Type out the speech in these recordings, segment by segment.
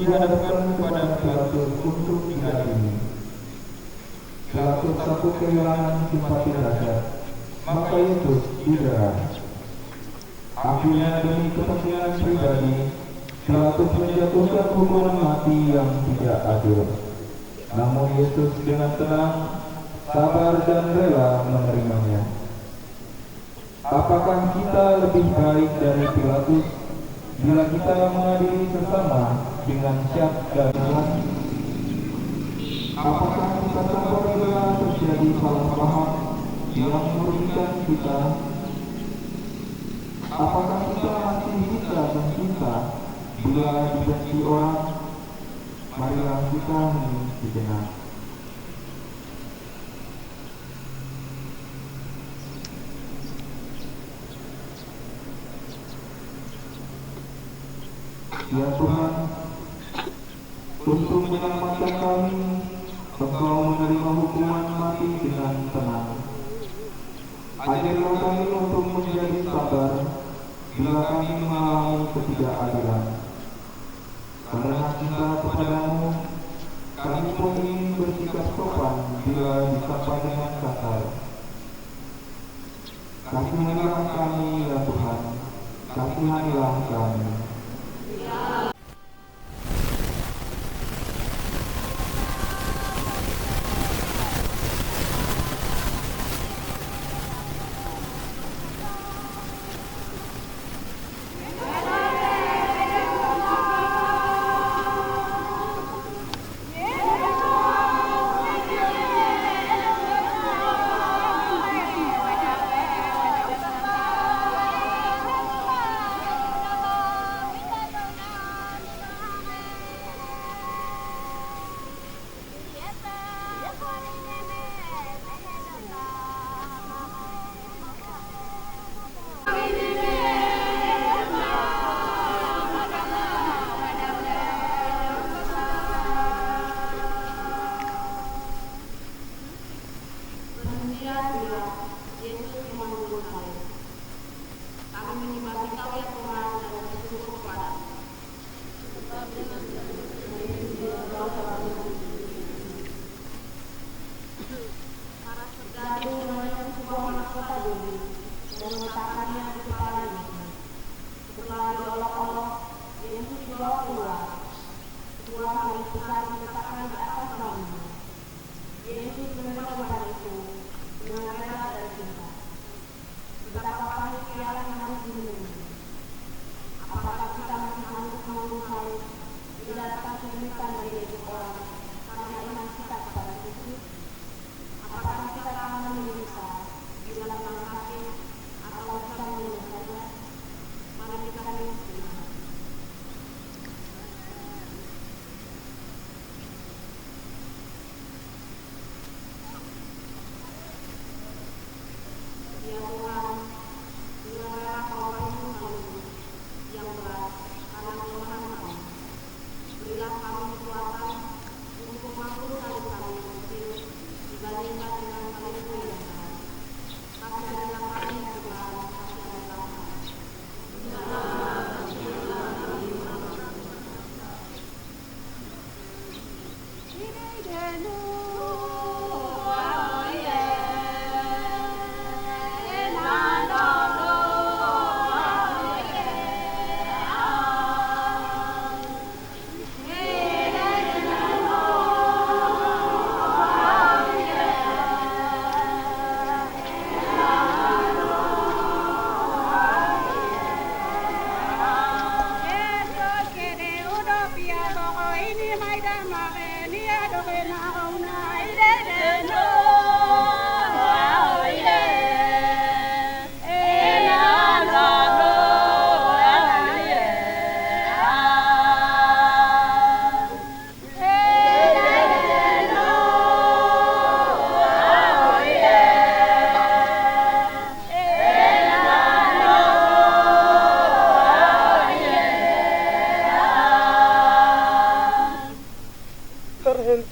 dihadapkan kepada Pilatus untuk diadili. Pilatus takut kehilangan simpati rakyat, maka Yesus didera. Akhirnya demi kepentingan pribadi, Pilatus menjatuhkan hukuman mati yang tidak adil. Namun Yesus dengan tenang, sabar dan rela menerimanya. Apakah kita lebih baik dari Pilatus bila kita mengadili sesama dengan syak dan hati? Apakah kita sabar bila terjadi salah paham yang merugikan kita? Apakah kita masih bisa mencinta bila dibenci orang? Marilah kita hening sejenak. Ya Tuhan, untuk menyelamatkan kami, Engkau menerima hukuman mati dengan tenang. Ajarlah kami untuk menjadi sabar bila kami mengalami ketidakadilan. Karena cinta kepadamu, kami pun ingin bersikap sopan bila disapa dengan kasar. Kasihanilah kami ya Tuhan, kasihanilah kami.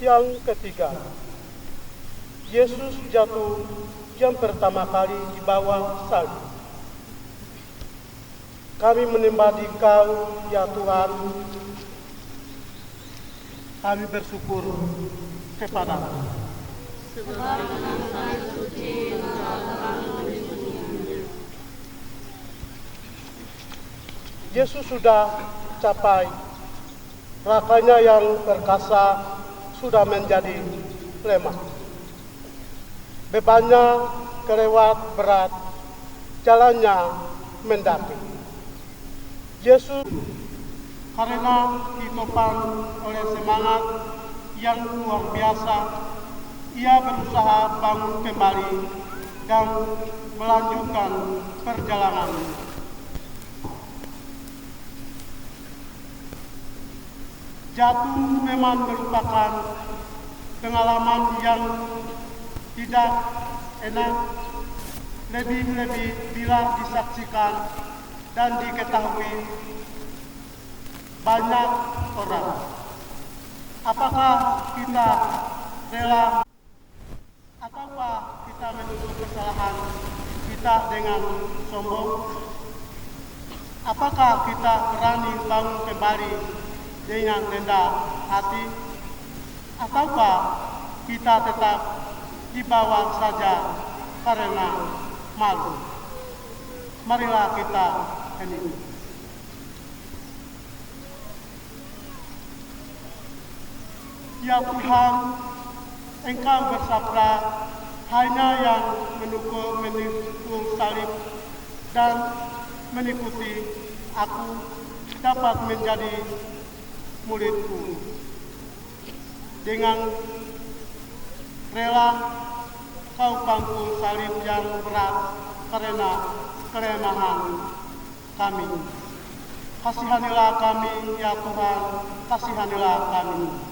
Yang ketiga, Yesus jatuh yang pertama kali di bawah salib. Kami menyembah Dikau, ya Tuhan, Kami bersyukur kepadamu. Yesus sudah capai, rakanya yang perkasa sudah menjadi lemah. Bebannya kelewat berat, jalannya mendaki. Yesus karena ditopang oleh semangat yang luar biasa, ia berusaha bangun kembali dan melanjutkan perjalanan. Jatuh memang merupakan pengalaman yang tidak enak, lebih-lebih bila disaksikan dan diketahui banyak orang. Apakah kita rela ataukah kita menutup kesalahan kita dengan sombong? Apakah kita berani bangun kembali dengan rendah hati? Ataukah kita tetap di bawah saja karena malu? Marilah kita hening. Ya Tuhan, Engkau bersabda, hanya yang menikul salib dan mengikuti Aku dapat menjadi murid-Mu. Dengan rela Kau pangku salib yang berat karena kelemahan kami. Kasihanilah kami, ya Tuhan, kasihanilah kami.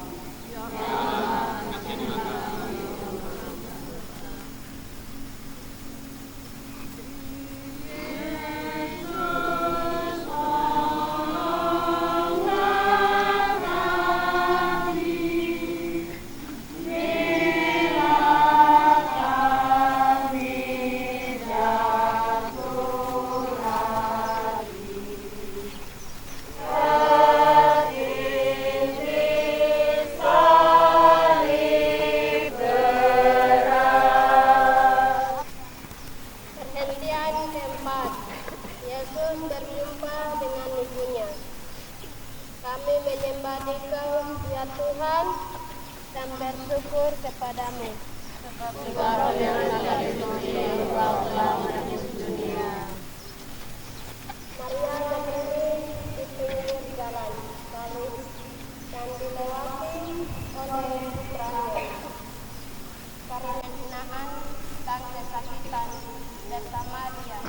Kami menyembah Engkau, ya Tuhan, dan bersyukur kepadamu. Sebab Engkau yang segala suci, Engkau telah menebus dunia. Maria berdiri di pinggir jalan salib dan dilewati oleh putranya. Karena hinaan dan kesakitan bersama dia.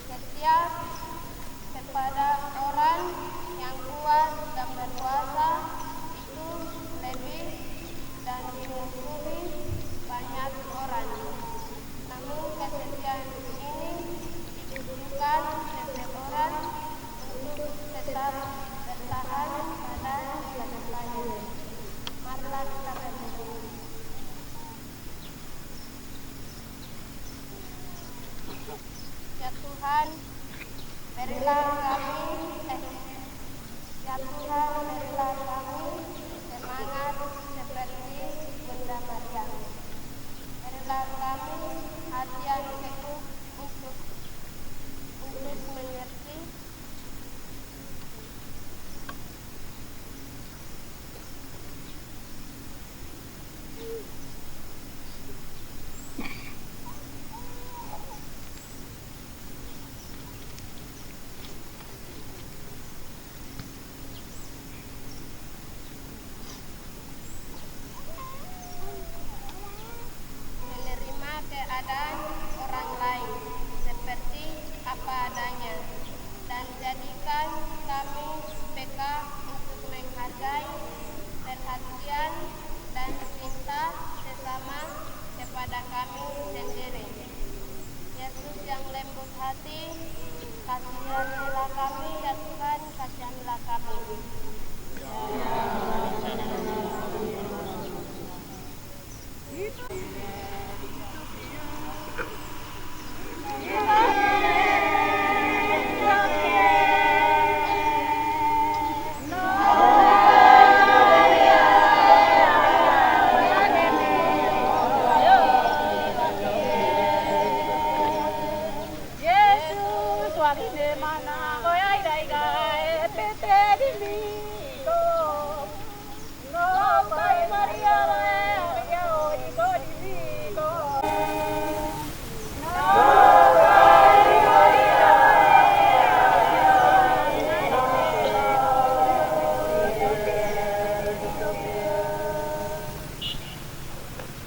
Setiap kepada orang yang kuat dan berkuasa itu lebih dan dimusuhi banyak orang. Namun kesetiaan ini ditujukan seseorang untuk tetap bertahan pada kebenarannya. Marilah kita berdoa. Ya Tuhan, berilah kami ya Tuhan, berilah kami semangat seperti Bunda Maria. Berilah kami hati yang teguh untuk mengerti keadaan orang lain seperti apa adanya, dan jadikan kami peka untuk menghargai, perhatian, dan cinta sesama kepada kami sendiri. Yesus yang lembut hati, kasihanilah kami, ya Tuhan, kasihanilah kami. Baline mana goyai dai gai pete di miko. No kai Maria Maria oi go di miko.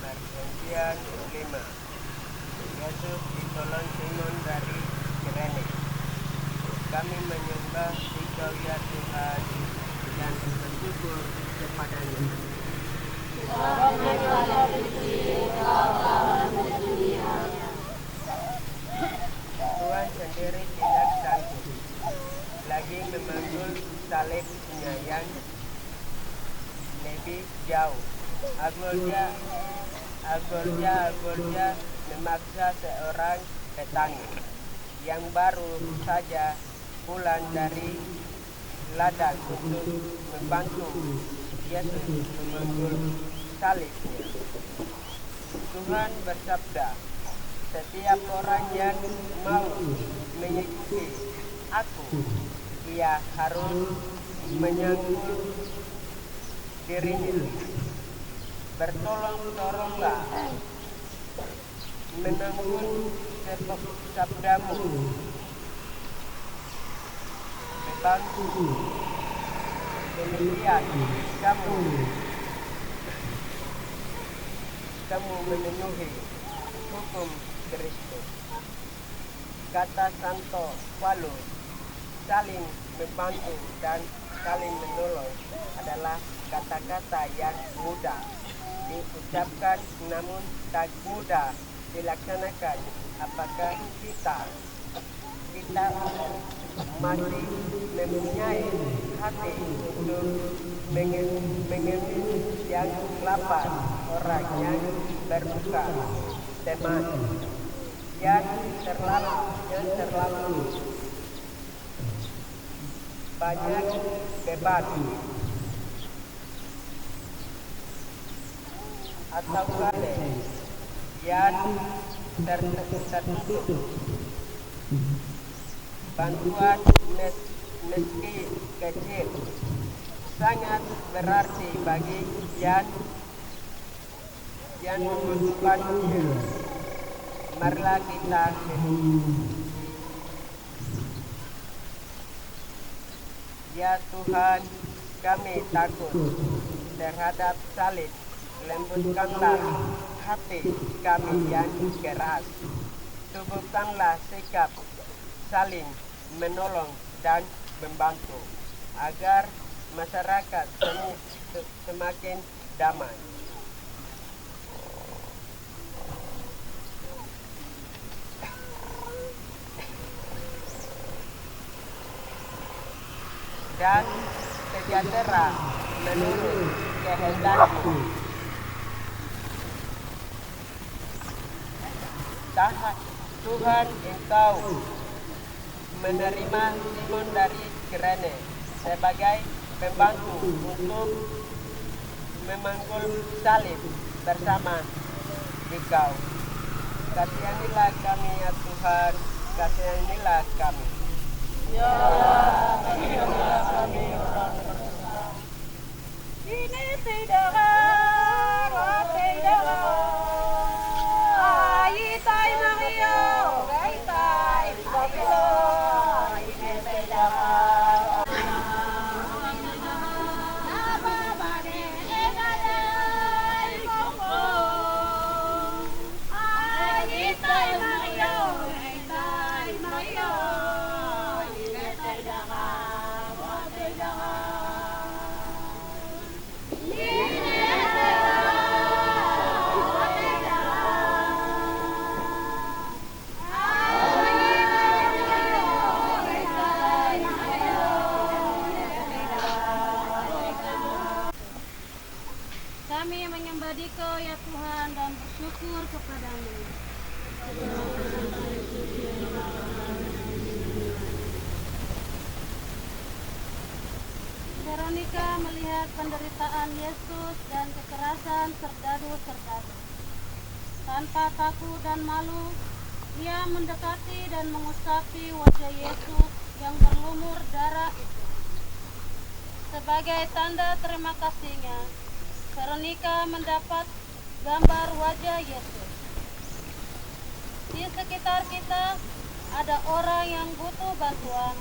Perjanjian 5. Yesus ditolong Simon dari Kirene. Kami menyembah Engkau ya Tuhan dan bersyukur kepada-Nya. Tuhan sendiri tidak sanggup lagi memanggul salibnya yang lebih jauh. Agorja memaksa seorang petani yang baru saja pulang dari ladang untuk membantu Yesus memanggul salibnya. Tuhan bersabda, setiap orang yang mau mengikuti aku, ia harus menyangkul dirinya. Bertolong-tolonglah menanggung sabdamu. Membantu. Demikian kamu memenuhi hukum Kristus. Kata Santo Paulus, saling membantu dan saling menolong adalah kata-kata yang mudah diucapkan namun tak mudah dilaksanakan. Apakah kita masih mempunyai hati untuk mengemis yang lapar, orang yang berbuka, teman yang terlalu banyak beban, atau yang tertutup? Bantuan meski kecil sangat berarti bagi yang membutuhkannya. Marilah kita ya Tuhan, kami takut terhadap salib. Lembutkanlah hati kami yang keras. Tumbuhkanlah sikap saling menolong dan membantu agar masyarakat semakin damai. Dan sejahtera menurut kehendak-Mu. Tuhan, Engkau menerima Simon dari Kirene sebagai pembantu untuk memanggul salib bersama Engkau. Kasihanilah kami ya Tuhan, kasihanilah kami. Ya, kasihanilah kami orang berdosa. Ini tidak kami menyembah Dikau ya Tuhan dan bersyukur kepada-Mu. Veronica melihat penderitaan Yesus dan kekerasan serdadu-serdadu. Tanpa takut dan malu, Ia mendekati dan mengusapi wajah Yesus yang berlumur darah itu. Sebagai tanda terima kasihnya, Veronica mendapat gambar wajah Yesus. Di sekitar kita ada orang yang butuh bantuan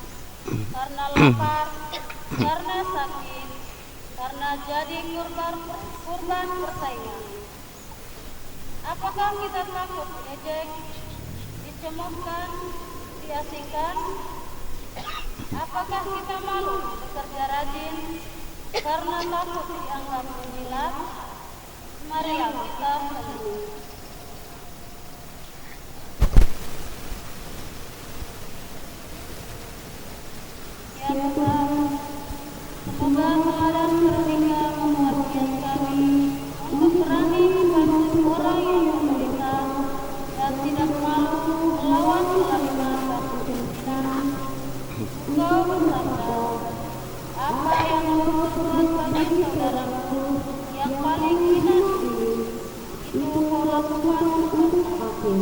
karena lapar, karena sakit, karena jadi kurban persaingan. Apakah kita takut diejek, dicemoohkan, diasingkan? Apakah kita malu bekerja rajin karena takut dianggap menjilat? Marilah kita merenung. Ya Tuhan, semoga teladan Veronica menguatkan kami untuk berani membantu orang yang menderita dan tidak malu melawan kezaliman dan kemiskinan. Engkau bersabda, apa yang kau perbuat bagi saudaraku yang paling hina itu kau lakukan untuk aku.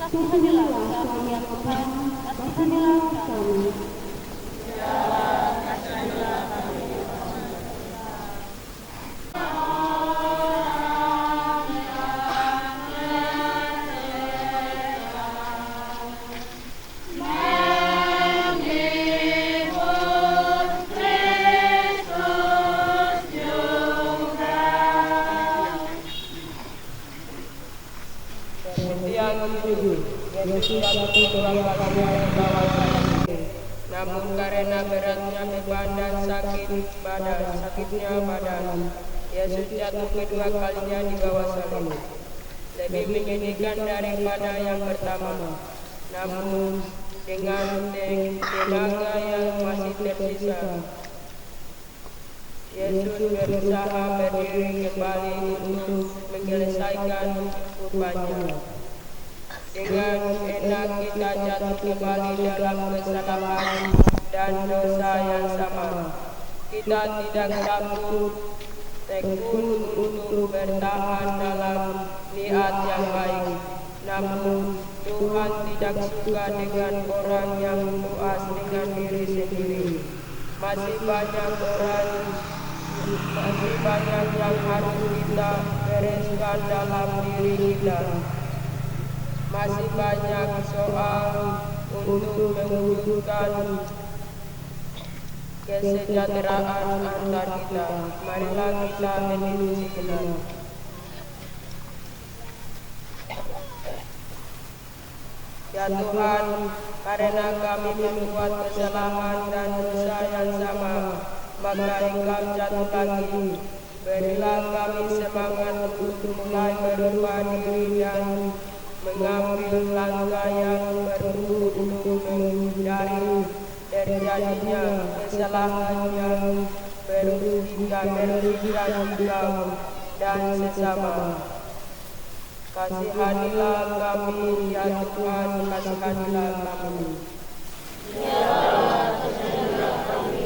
Kasihanilah kami ya Tuhan, kasihanilah kami. Namun karena beratnya beban dan sakitnya badan, Yesus jatuh kedua kalinya di bawah salib. Lebih menyedihkan daripada yang pertama. Namun dengan tenaga yang masih tersisa, Yesus berusaha berdiri kembali untuk menyelesaikan kurbannya. Dengan enak kita jatuh kembali dalam kesalahan dan dosa yang sama. Kita tidak takut tekun untuk bertahan dalam niat yang baik. Namun Tuhan tidak suka dengan orang yang puas dengan diri sendiri. Masih banyak yang harus kita bereskan dalam diri kita. Masih banyak soal untuk mewujudkan kesejahteraan antar kita. Marilah kita hening sejenak. Ya Tuhan, karena kami membuat kesalahan dan dosa yang sama, maka Engkau jatuh lagi. Berilah kami semangat untuk mulai berubah diri dan mengambil langkah yang perlu untuk menghindari terjadinya kesalahan yang merugikan Engkau dan sesama. Kasihanilah kami, ya Tuhan, kasihanilah kami. Ya Allah, kasihanilah kami.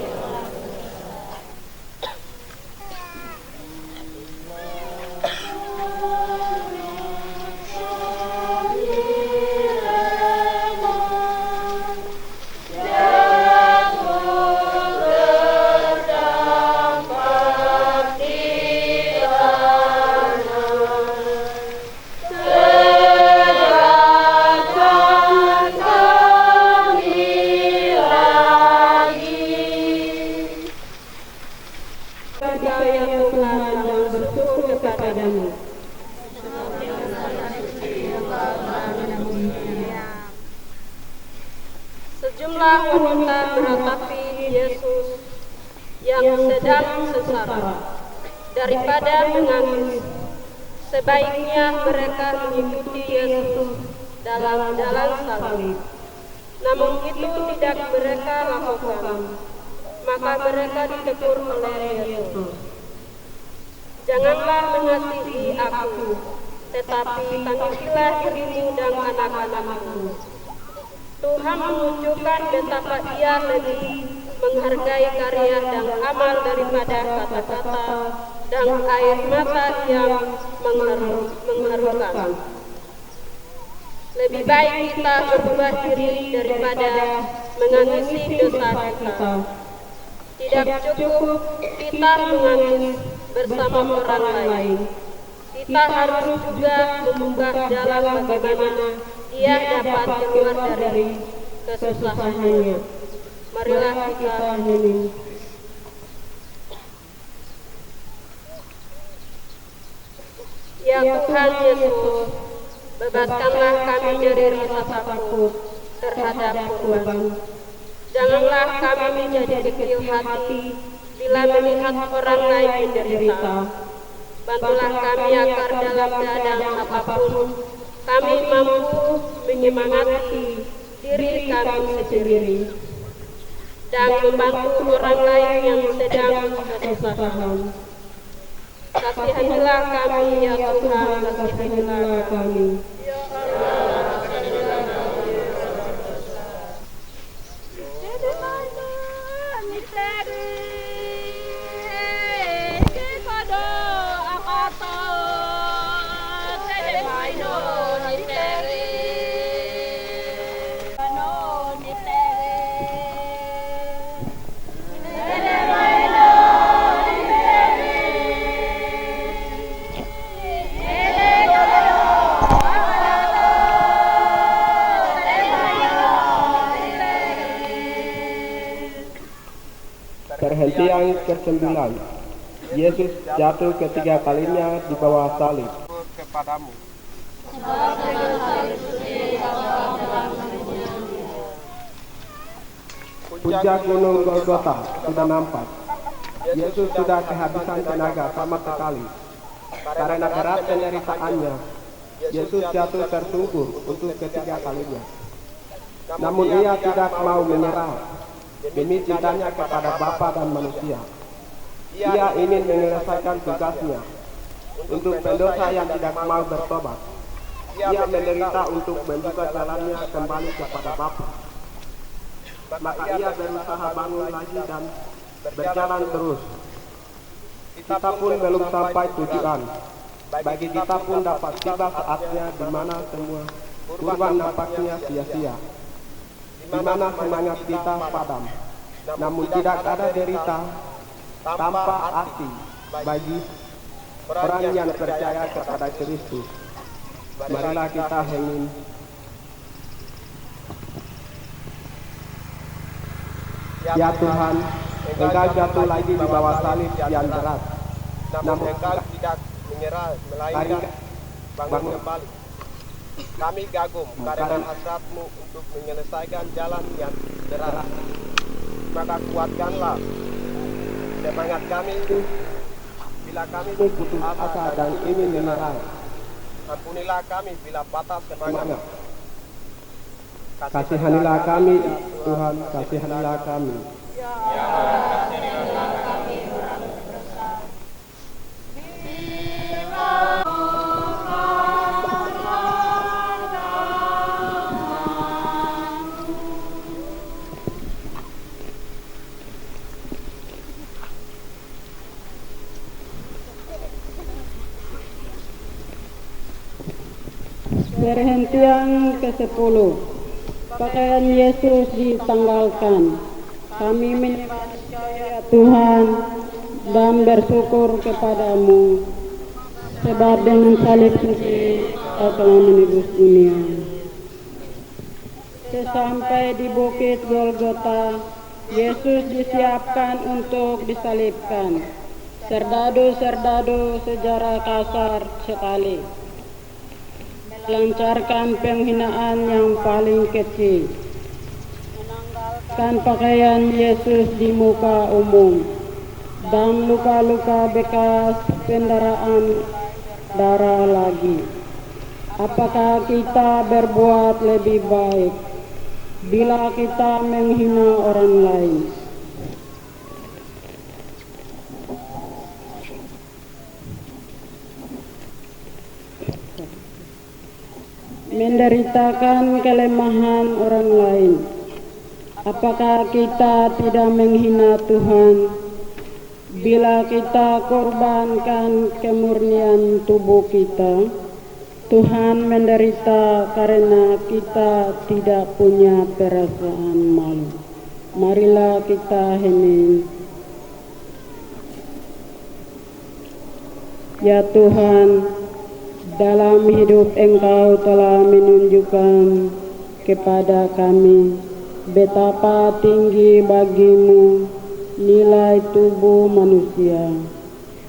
Sejumlah wanita meratapi Yesus yang sedang sengsara. Daripada menangis, sebaiknya mereka mengikuti Yesus dalam jalan salib. Namun itu tidak mereka lakukan. Maka mereka ditegur oleh Yesus. Janganlah mengasihi aku, tetapi tangisilah dirimu dan anak-anakmu. Tuhan menunjukkan betapa Ia lebih menghargai karya dan amal daripada kata-kata dan air mata yang mengharukan. Lebih baik kita berubah diri daripada mengangisi dosa kita. Tidak cukup kita mengangis bersama orang lain. Kita harus juga membuka jalan bagaimana dia dapat keluar dari kesusahannya. Marilah kita hening. Ya Tuhan Yesus, bebaskanlah kami dari rasa takut terhadap korban. Janganlah kami menjadi kecil hati bila melihat orang lain menderita. Bantulah kami agar dalam keadaan apapun kami mampu menyemangati diri kami sendiri dan membantu orang lain yang sedang kesusahan. Kasihanilah kami ya Tuhan, kasihanilah kami. Perhentian ke-9. Yesus jatuh ketiga kalinya di bawah salib. Kepadamu. Puncak gunung Golgota sudah nampak. Yesus sudah kehabisan tenaga sama sekali. Karena berat penderitaannya, Yesus jatuh tersungkur untuk ketiga kalinya. Namun ia tidak mau menyerah. Demi cintanya kepada Bapa dan manusia, ia ingin menyelesaikan tugasnya untuk pendosa yang tidak mau bertobat. Ia menderita untuk membuka jalannya kembali kepada Bapa. Maka ia berusaha bangun lagi dan berjalan terus. Kita pun belum sampai tujuan. Bagi kita pun dapat tiba saatnya di mana semua kurban nampaknya sia-sia, di mana semangat kita padam, namun tidak ada derita tanpa arti bagi orang yang percaya kepada Kristus. Marilah kita hening. Ya Tuhan, Engkau jatuh lagi di bawah salib yang berat, namun Engkau tidak menyerah, melainkan bangun kembali. Kami kagum karena hasratmu untuk menyelesaikan jalan yang berat. Maka kuatkanlah semangat kami bila kami putus asa dan ingin menyerah. Ampunilah kami bila patah semangat. Kasihanilah kami, Tuhan, kasihanilah kami. Perhentian ke-10. Pakaian Yesus ditanggalkan. Kami menyembah ya Tuhan dan bersyukur kepadamu, sebab dengan salib suci Kau telah menebus dunia. Sesampai di bukit Golgota, Yesus disiapkan untuk disalibkan. Serdadu-serdadu sejarah kasar sekali melancarkan penghinaan yang paling kecil. Menanggalkan pakaian Yesus di muka umum dan luka-luka bekas pendaraan darah lagi. Apakah kita berbuat lebih baik bila kita menghina orang lain? Menderitakan kelemahan orang lain. Apakah kita tidak menghina Tuhan bila kita korbankan kemurnian tubuh kita Tuhan menderita karena kita tidak punya perasaan malu. Marilah kita hening. Ya Tuhan, dalam hidup Engkau telah menunjukkan kepada kami betapa tinggi bagimu nilai tubuh manusia.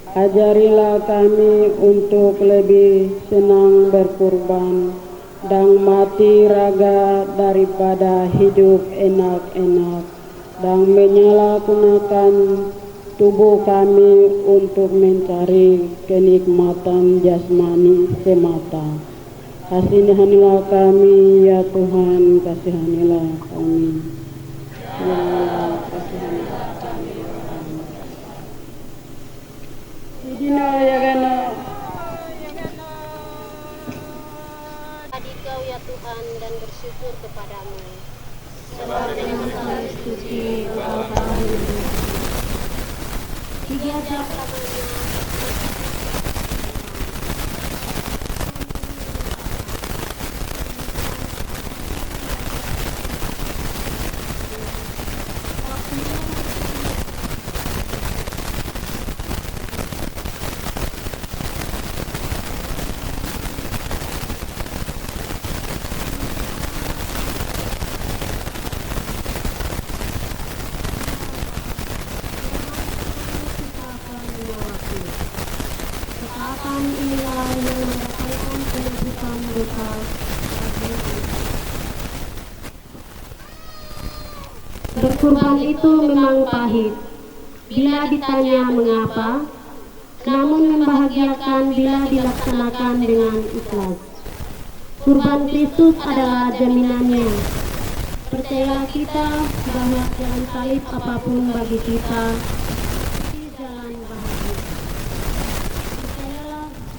Ajarilah kami untuk lebih senang berkurban dan mati raga daripada hidup enak-enak, dan menyalahgunakan tubuh kami untuk mencari kenikmatan jasmani semata. Kasihanilah kami ya Tuhan, kasihanilah kami. Ya Allah, kasihanilah kami. Dina ya gana. Di Kau ya Tuhan dan bersyukur kepadamu. Suci Engkau Tuhan. Tiga jam lamanya. Berkurban itu memang pahit bila ditanya mengapa, namun membahagiakan bila dilaksanakan dengan ikhlas. Kurban Kristus adalah jaminannya. Percayalah kita bahwa jalan salib apapun bagi kita di jalan bahagia.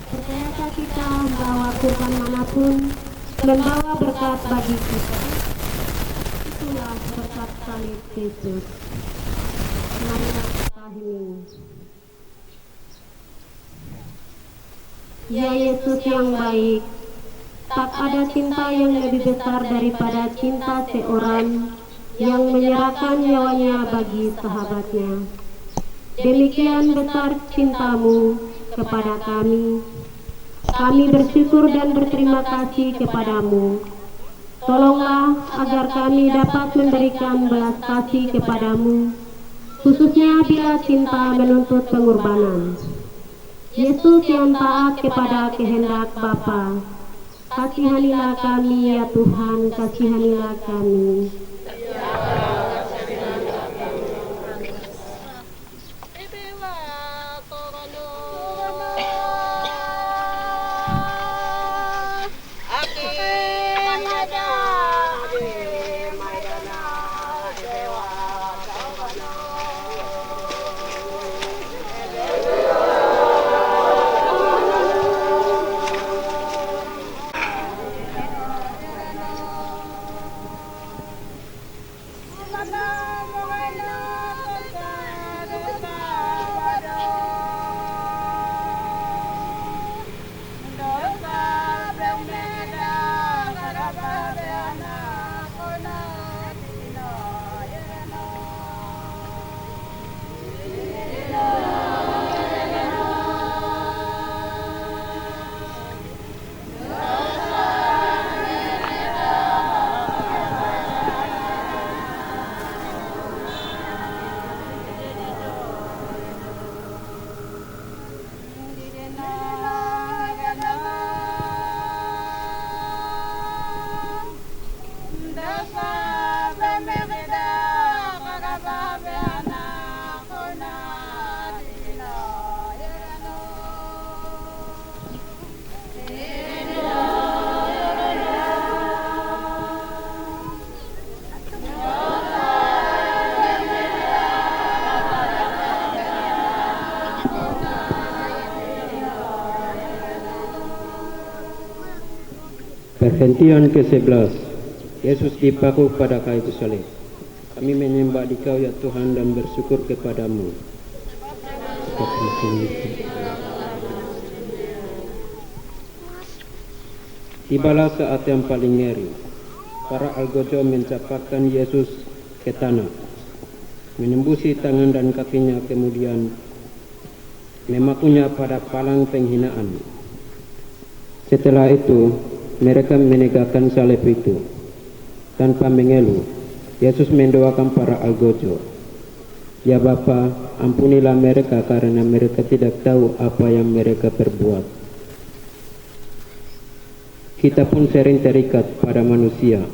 Percayalah kita bahwa kurban manapun membawa berkat bagi kita. Itulah berkat salib Kristus. Marilah kita hening. Ya Yesus yang baik, tak ada cinta yang lebih besar daripada cinta seorang yang menyerahkan nyawanya bagi sahabatnya. Demikian besar cintamu kepada kami. Kami bersyukur dan berterima kasih kepadamu. Tolonglah agar kami dapat memberikan belas kasih kepadamu, khususnya bila cinta menuntut pengorbanan. Yesus yang taat kepada kehendak Bapa, kasihanilah kami ya Tuhan, kasihanilah kami. Perhentian ke-11. Yesus dipaku pada kayu salib. Kami menyembah Dikau ya Tuhan dan bersyukur kepadamu. Tibalah saat yang paling ngeri. Para algojo mencampakkan Yesus ke tanah, menembusi tangan dan kakinya, kemudian memakunya pada palang penghinaan. Setelah itu, mereka menegakkan salib itu. Tanpa mengeluh, Yesus mendoakan para algojo, "Ya Bapa, ampunilah mereka karena mereka tidak tahu apa yang mereka perbuat." Kita pun sering terikat pada manusia,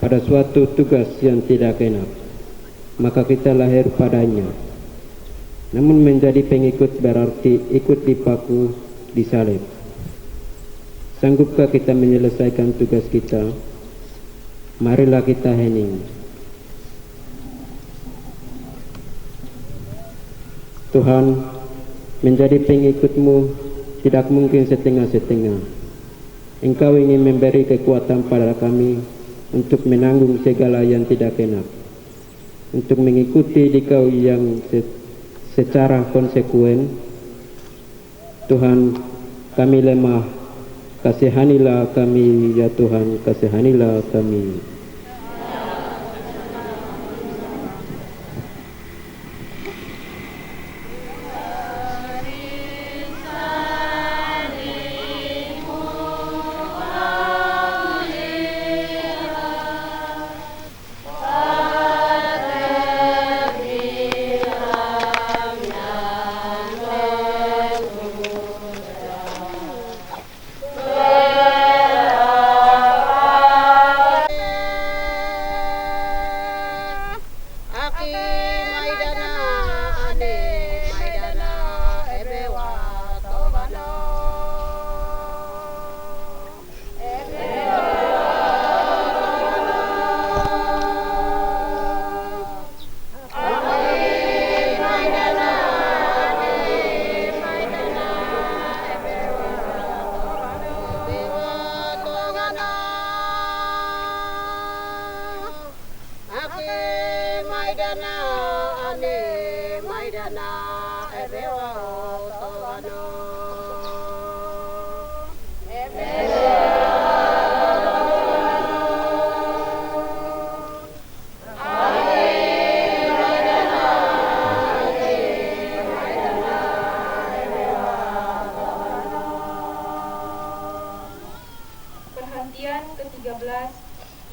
pada suatu tugas yang tidak enak, maka kita lahir padanya. Namun menjadi pengikut berarti ikut dipaku, disalib. Sanggupkah kita menyelesaikan tugas kita? Marilah kita hening. Tuhan, menjadi pengikut-Mu tidak mungkin setengah-setengah. Engkau ingin memberi kekuatan pada kami untuk menanggung segala yang tidak enak, untuk mengikuti Dikau yang secara konsekuen. Tuhan, kami lemah, kasihanilah kami ya Tuhan, kasihanilah kami.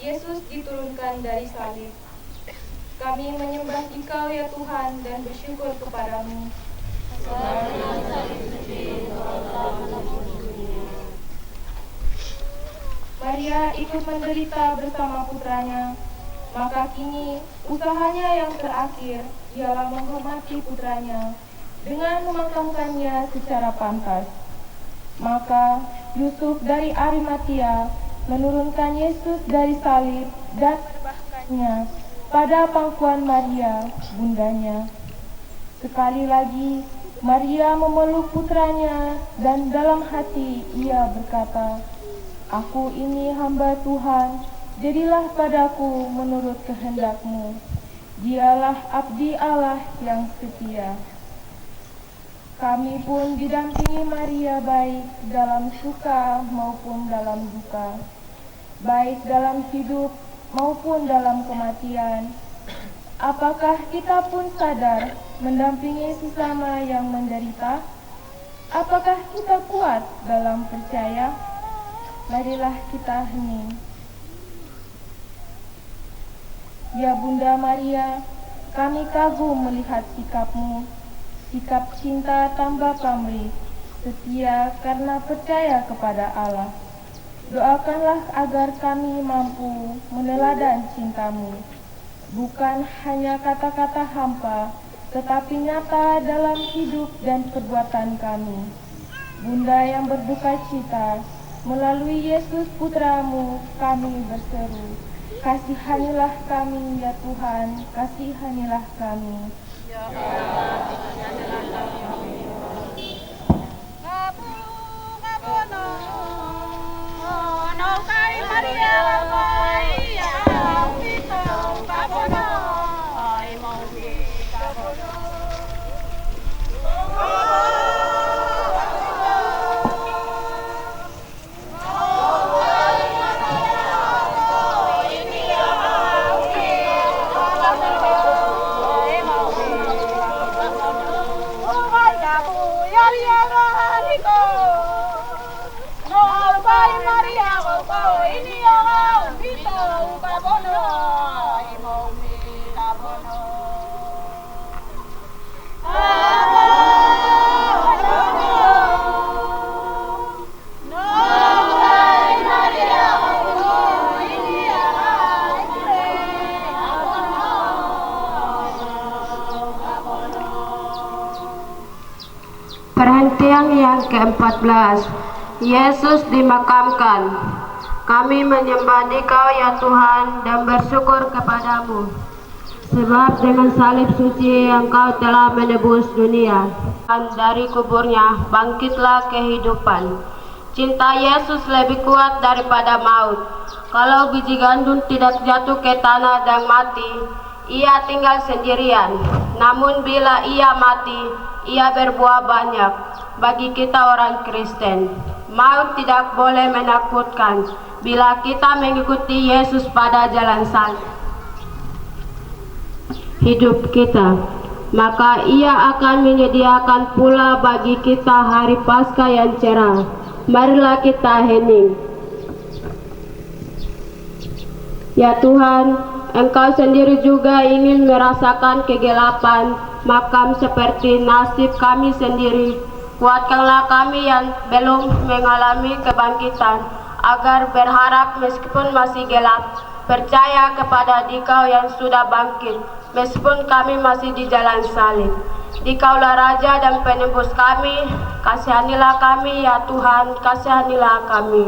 Yesus diturunkan dari salib. Kami menyembah Engkau ya Tuhan dan bersyukur kepadamu. Maria ikut menderita bersama putranya, maka kini usahanya yang terakhir ialah menghormati putranya dengan memakamkannya secara pantas. Maka Yusuf dari Arimatia menurunkan Yesus dari salib dan menyembahkannya pada pangkuan Maria, bundanya. Sekali lagi, Maria memeluk putranya dan dalam hati ia berkata, "Aku ini hamba Tuhan, jadilah padaku menurut kehendak-Mu." Dialah abdi Allah yang setia. Kami pun didampingi Maria baik dalam suka maupun dalam duka, baik dalam hidup maupun dalam kematian. Apakah kita pun sadar mendampingi sesama yang menderita? Apakah kita kuat dalam percaya? Marilah kita hening. Ya Bunda Maria, kami kagum melihat sikap-Mu, sikap cinta tambah pamrih, setia karena percaya kepada Allah. Doakanlah agar kami mampu meneladan cinta-Mu, bukan hanya kata-kata hampa, tetapi nyata dalam hidup dan perbuatan kami. Bunda yang berduka cita, melalui Yesus Putra-Mu kami berseru, kasihanilah kami ya Tuhan, kasihanilah kami. Ya Allah, kasihanilah kami. Maria, Maria, Vito, Cabono, ay Mongi, Cabono. Oh, yang ke-14. Yesus dimakamkan. Kami menyembah Dikau ya Tuhan dan bersyukur kepadamu. Sebab dengan salib suci Engkau telah menebus dunia. Dan dari kuburnya bangkitlah kehidupan. Cinta Yesus lebih kuat daripada maut. Kalau biji gandum tidak jatuh ke tanah dan mati, ia tinggal sendirian. Namun bila ia mati, ia berbuah banyak. Bagi kita orang Kristen, maut tidak boleh menakutkan bila kita mengikuti Yesus pada jalan salib hidup kita, maka ia akan menyediakan pula bagi kita hari Paskah yang cerah. Marilah kita hening. Ya Tuhan, Engkau sendiri juga ingin merasakan kegelapan makam seperti nasib kami sendiri. Kuatkanlah kami yang belum mengalami kebangkitan, agar berharap meskipun masih gelap, percaya kepada Dikau yang sudah bangkit, meskipun kami masih di jalan salib. Dikaulah Raja dan Penebus kami, kasihanilah kami ya Tuhan, kasihanilah kami.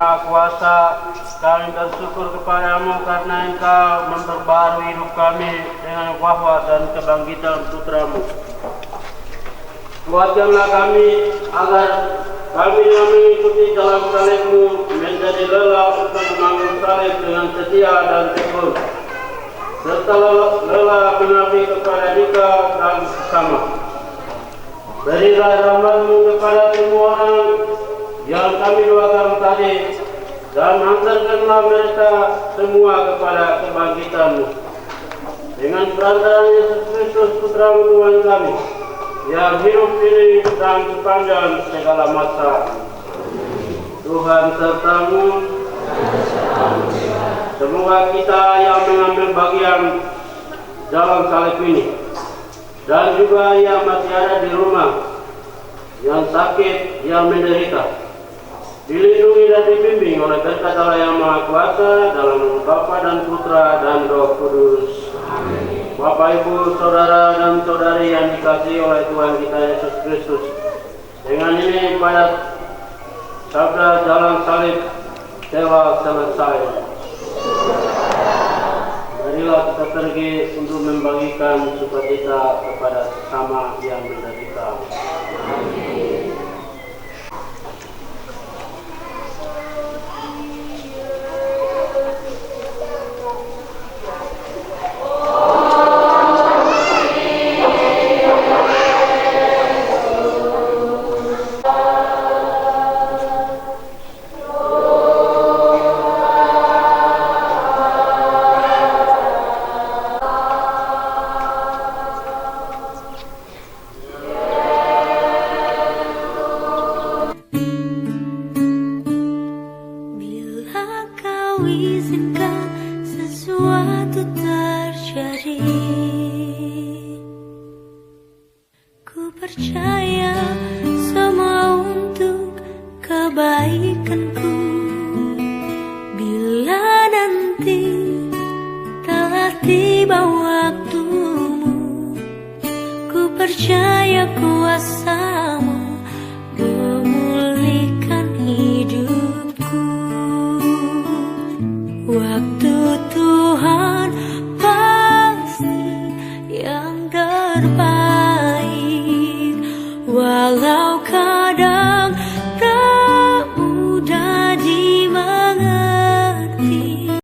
Kuasa, kami bersyukur kepadamu karena Engkau memperbarui hidup kami dengan wafat dan kebangkitan Putramu. Kuatkanlah kami agar kami yang mengikuti dalam salib-Mu menjadi lelah untuk menanggung salib dengan setia dan tekun, serta lelah mengabdi kepada Dikau dan sesama. Berilah rahmat-Mu kepada semua orang yang kami doakan tadi, dan hantarkanlah mereka semua kepada kebangkitan-Mu. Dengan perantaraan Yesus Kristus Putra-Mu Tuhan kami, yang hidup ini dan sepanjang segala masa. Tuhan serta-Mu. Semoga kita yang mengambil bagian dalam salib ini, dan juga yang masih ada di rumah, yang sakit, yang menderita, dilindungi dan dibimbing oleh berkat Allah yang Maha Kuasa dalam nama Bapa dan Putra dan Roh Kudus. Amin. Bapak, Ibu, Saudara dan Saudari yang dikasihi oleh Tuhan kita Yesus Kristus, dengan ini pada sabda jalan salib telah selesai. Mari marilah kita pergi untuk membagikan sukacita kepada sesama yang menderita.